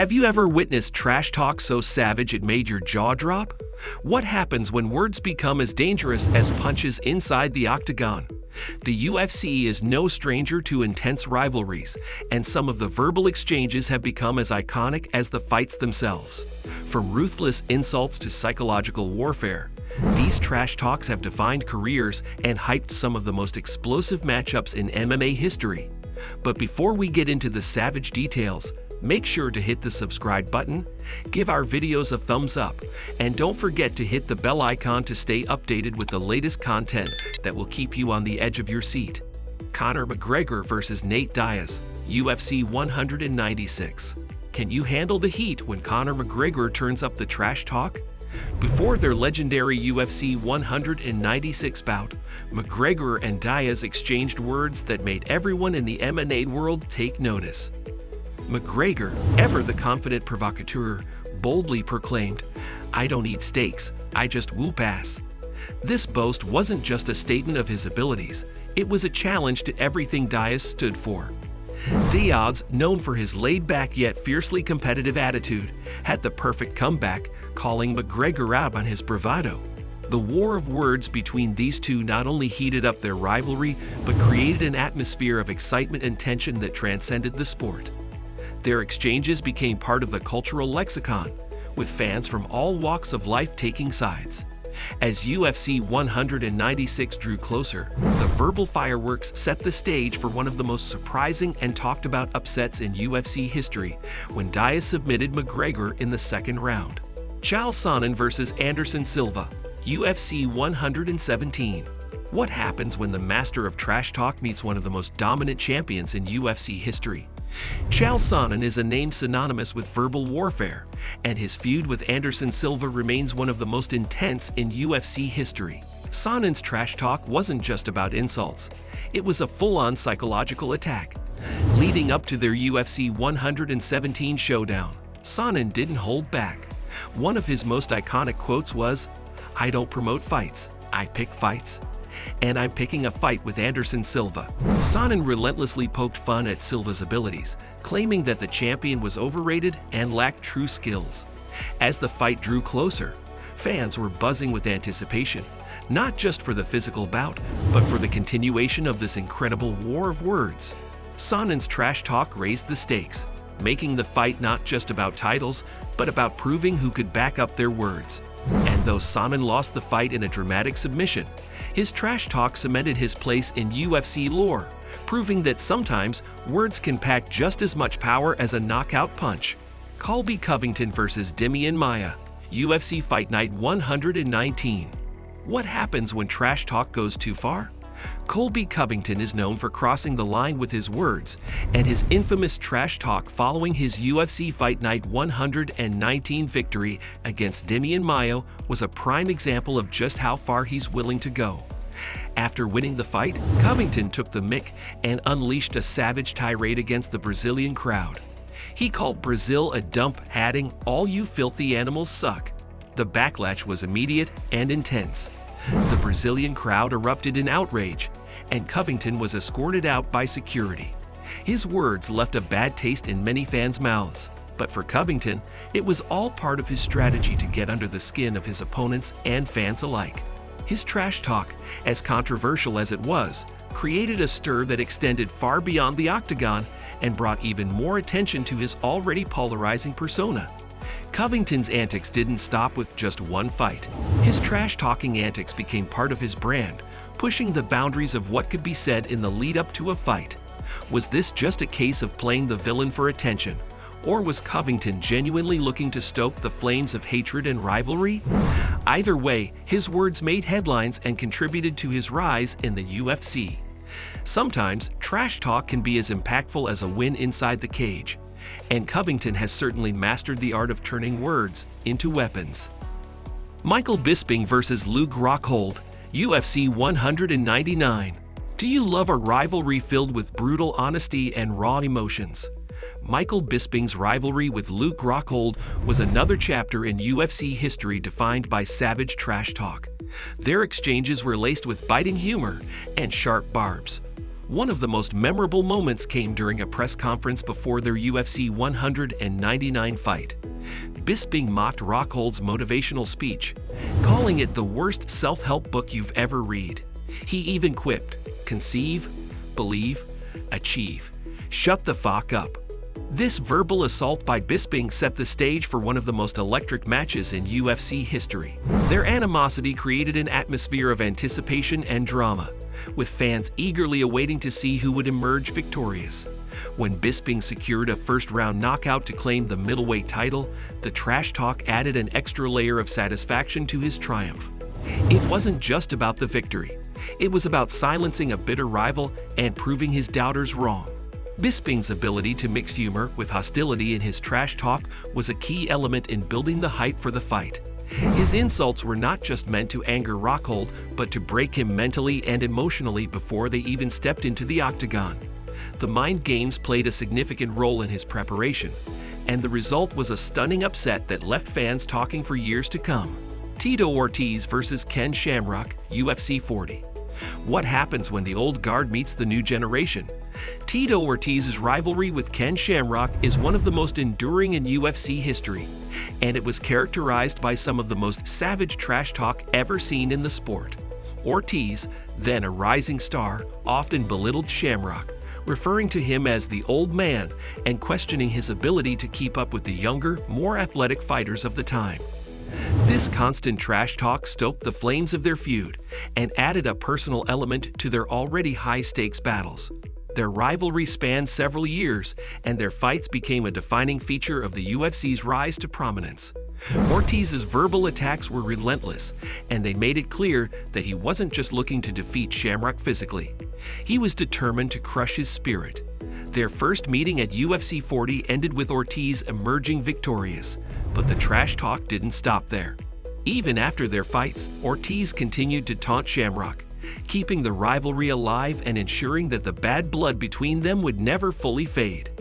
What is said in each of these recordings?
Have you ever witnessed trash talk so savage it made your jaw drop? What happens when words become as dangerous as punches inside the octagon? The UFC is no stranger to intense rivalries, and some of the verbal exchanges have become as iconic as the fights themselves. From ruthless insults to psychological warfare, these trash talks have defined careers and hyped some of the most explosive matchups in MMA history. But before we get into the savage details, make sure to hit the subscribe button, give our videos a thumbs up, and don't forget to hit the bell icon to stay updated with the latest content that will keep you on the edge of your seat. Conor McGregor vs. Nate Diaz, UFC 196. Can you handle the heat when Conor McGregor turns up the trash talk? Before their legendary UFC 196 bout, McGregor and Diaz exchanged words that made everyone in the MMA world take notice. McGregor, ever the confident provocateur, boldly proclaimed, "I don't eat steaks, I just whoop ass." This boast wasn't just a statement of his abilities, it was a challenge to everything Diaz stood for. Diaz, known for his laid-back yet fiercely competitive attitude, had the perfect comeback, calling McGregor out on his bravado. The war of words between these two not only heated up their rivalry, but created an atmosphere of excitement and tension that transcended the sport. Their exchanges became part of the cultural lexicon, with fans from all walks of life taking sides. As UFC 196 drew closer, the verbal fireworks set the stage for one of the most surprising and talked about upsets in UFC history when Diaz submitted McGregor in the second round. Chael Sonnen vs. Anderson Silva, UFC 117. What happens when the master of trash talk meets one of the most dominant champions in UFC history? Chael Sonnen is a name synonymous with verbal warfare, and his feud with Anderson Silva remains one of the most intense in UFC history. Sonnen's trash talk wasn't just about insults, it was a full-on psychological attack. Leading up to their UFC 117 showdown, Sonnen didn't hold back. One of his most iconic quotes was, "I don't promote fights, I pick fights. And I'm picking a fight with Anderson Silva." Sonnen relentlessly poked fun at Silva's abilities, claiming that the champion was overrated and lacked true skills. As the fight drew closer, fans were buzzing with anticipation, not just for the physical bout, but for the continuation of this incredible war of words. Sonnen's trash talk raised the stakes, making the fight not just about titles, but about proving who could back up their words. And though Sonnen lost the fight in a dramatic submission, his trash talk cemented his place in UFC lore, proving that sometimes words can pack just as much power as a knockout punch. Colby Covington vs. Demian Maia, UFC Fight Night 119. What happens when trash talk goes too far? Colby Covington is known for crossing the line with his words, and his infamous trash talk following his UFC Fight Night 119 victory against Demian Maia was a prime example of just how far he's willing to go. After winning the fight, Covington took the mic and unleashed a savage tirade against the Brazilian crowd. He called Brazil a dump, adding, "All you filthy animals suck." The backlash was immediate and intense. The Brazilian crowd erupted in outrage, and Covington was escorted out by security. His words left a bad taste in many fans' mouths, but for Covington, it was all part of his strategy to get under the skin of his opponents and fans alike. His trash talk, as controversial as it was, created a stir that extended far beyond the octagon and brought even more attention to his already polarizing persona. Covington's antics didn't stop with just one fight. His trash-talking antics became part of his brand, pushing the boundaries of what could be said in the lead-up to a fight. Was this just a case of playing the villain for attention, or was Covington genuinely looking to stoke the flames of hatred and rivalry? Either way, his words made headlines and contributed to his rise in the UFC. Sometimes, trash talk can be as impactful as a win inside the cage, and Covington has certainly mastered the art of turning words into weapons. Michael Bisping vs. Luke Rockhold, UFC 199. Do you love a rivalry filled with brutal honesty and raw emotions? Michael Bisping's rivalry with Luke Rockhold was another chapter in UFC history defined by savage trash talk. Their exchanges were laced with biting humor and sharp barbs. One of the most memorable moments came during a press conference before their UFC 199 fight. Bisping mocked Rockhold's motivational speech, calling it the worst self-help book you've ever read. He even quipped, "Conceive, believe, achieve. Shut the fuck up." This verbal assault by Bisping set the stage for one of the most electric matches in UFC history. Their animosity created an atmosphere of anticipation and drama, with fans eagerly awaiting to see who would emerge victorious. When Bisping secured a first-round knockout to claim the middleweight title, the trash talk added an extra layer of satisfaction to his triumph. It wasn't just about the victory. It was about silencing a bitter rival and proving his doubters wrong. Bisping's ability to mix humor with hostility in his trash talk was a key element in building the hype for the fight. His insults were not just meant to anger Rockhold, but to break him mentally and emotionally before they even stepped into the octagon. The mind games played a significant role in his preparation, and the result was a stunning upset that left fans talking for years to come. Tito Ortiz versus Ken Shamrock, UFC 40. What happens when the old guard meets the new generation? Tito Ortiz's rivalry with Ken Shamrock is one of the most enduring in UFC history, and it was characterized by some of the most savage trash talk ever seen in the sport. Ortiz, then a rising star, often belittled Shamrock, referring to him as the old man and questioning his ability to keep up with the younger, more athletic fighters of the time. This constant trash talk stoked the flames of their feud and added a personal element to their already high-stakes battles. Their rivalry spanned several years, and their fights became a defining feature of the UFC's rise to prominence. Ortiz's verbal attacks were relentless, and they made it clear that he wasn't just looking to defeat Shamrock physically. He was determined to crush his spirit. Their first meeting at UFC 40 ended with Ortiz emerging victorious, but the trash talk didn't stop there. Even after their fights, Ortiz continued to taunt Shamrock, keeping the rivalry alive and ensuring that the bad blood between them would never fully fade.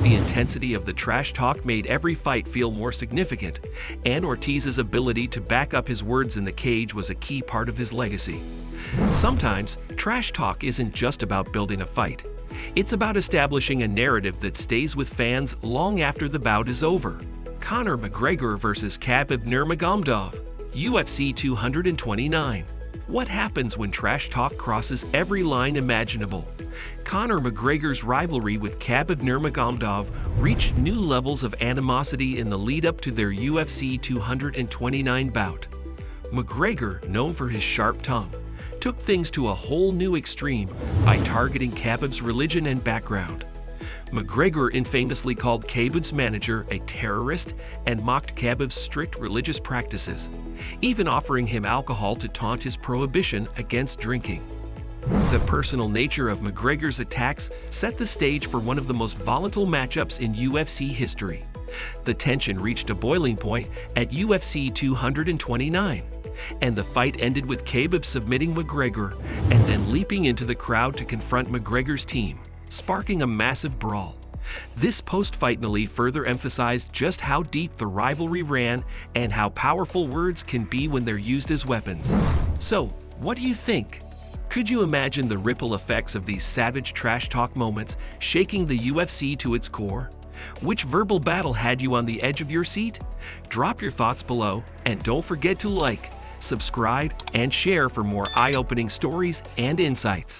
The intensity of the trash talk made every fight feel more significant, and Ortiz's ability to back up his words in the cage was a key part of his legacy. Sometimes, trash talk isn't just about building a fight. It's about establishing a narrative that stays with fans long after the bout is over. Conor McGregor versus Khabib Nurmagomedov, UFC 229. What happens when trash talk crosses every line imaginable? Conor McGregor's rivalry with Khabib Nurmagomedov reached new levels of animosity in the lead-up to their UFC 229 bout. McGregor, known for his sharp tongue, took things to a whole new extreme by targeting Khabib's religion and background. McGregor infamously called Khabib's manager a terrorist and mocked Khabib's strict religious practices, even offering him alcohol to taunt his prohibition against drinking. The personal nature of McGregor's attacks set the stage for one of the most volatile matchups in UFC history. The tension reached a boiling point at UFC 229, and the fight ended with Khabib submitting McGregor and then leaping into the crowd to confront McGregor's team, sparking a massive brawl. This post-fight melee further emphasized just how deep the rivalry ran and how powerful words can be when they're used as weapons. So, what do you think? Could you imagine the ripple effects of these savage trash talk moments shaking the UFC to its core? Which verbal battle had you on the edge of your seat? Drop your thoughts below, and don't forget to like, subscribe, and share for more eye-opening stories and insights.